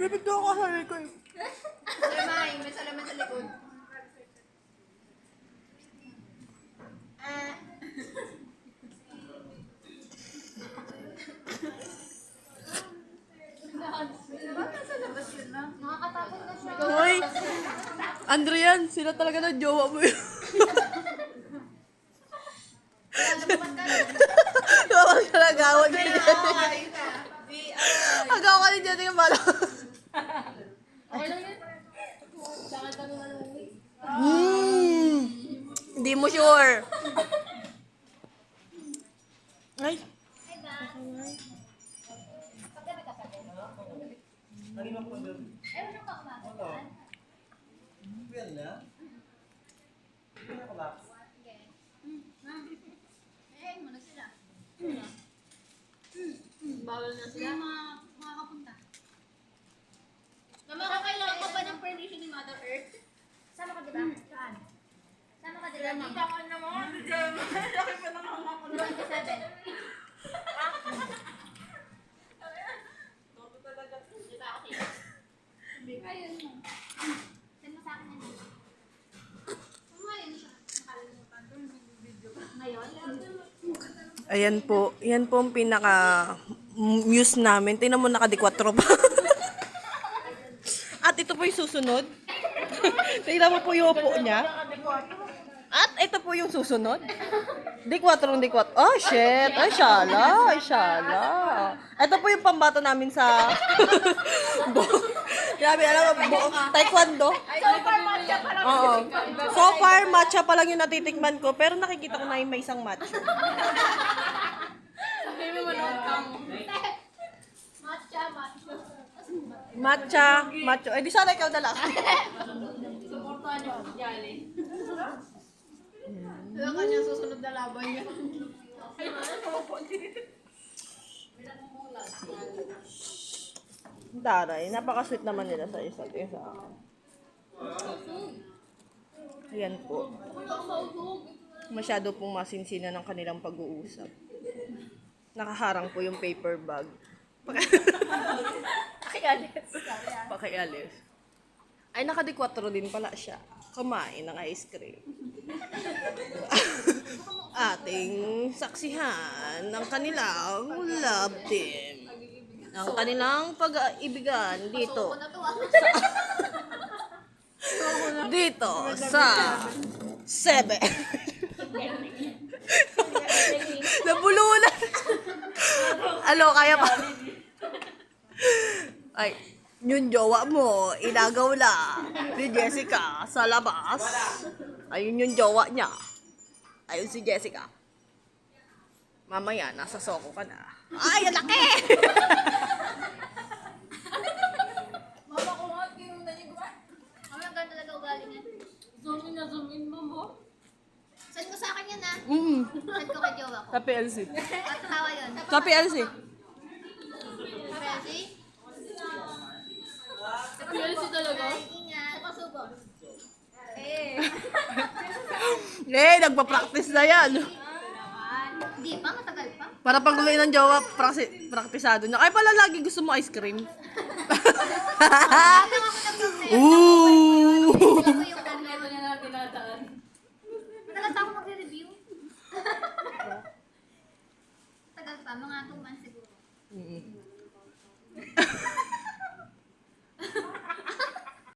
Malapit daw ako sa likod. Salamay, may salaman sa likod. Ba't nasa labas yun na? Nakakatakot na siya. Hoy! Andrian, sila talaga ng jowa mo yun. Gawag ka na gawag din dyan. Agaw ka din dyan yung bala. Hindi mo sure. Ay. Bawal na sila. Makakapunta. Mama, kakailangan ko pa ng permission ni Mother Earth? Sama ka diba? Saan? Sama ka diba? Matakon na mo. Laki pa ng hanga ko. 27. Ayun mo. Send mo sa akin yan. Mama, yun siya. Nakalimutan. Ngayon? Ayan po. Yan po ang pinaka muse namin. Tingnan mo nakadikwatro pa. At ito po yung susunod. Tingnan mo po yung upo niya. At ito po yung susunod. Di-kwatro. Oh, shit. Ay, shala. Ay, shala. Ito po yung pambato namin sa... Grabe, alam mo, taekwondo. So far, matcha pa lang. Oo. So far, matcha pa lang yung natitikman ko. Pero nakikita ko na yung may isang matcha. Sabi mo manood ka mo. Matcha. Matcha. Eh, di sana ikaw na lang. Supportahan niyo si Jolly. Ito kanya susunod na laban niya. Taray, napaka-sweet naman nila sa isa't isa. Ayan po. Masyado pong masinsina ng kanilang pag-uusap. Nakaharang po yung paper bag. Pakialis. Ay, nakadikwatro din pala siya. Kumain ng ice cream. Ating saksihan ng kanilang love team. Ang kanilang pag-ibigan dito. Dito sa 7. Nabulunan. Alo, kaya pa. Ay, yung jowa mo, inagaw na ni Jessica sa labas. Ayun yung jowa niya. Ayun si Jessica. Mamaya, nasa soko ka na. Ay, ang laki! Mama ko nga, tinundan niyo ba? Mama, ganda talaga ugali niya. Zoom in mo. Send mo sa akin yan, ha? Send ko kay jowa ko. Sa PLC. At tawa yun. Sa PLC. Ready? PLC talaga? Ingat. Sa pasubo. Nagpa-practice na yan. Hindi pa, matagal pa. Para pag uwi ng jowa, praktisado niya. Ay pala, lagi gusto mo ice cream. Ano ako nag-practice? Ooh! Ito yung ano niya na tinataan. Matagal pa ako magre-review. Tagal pa, mga 2 months siguro.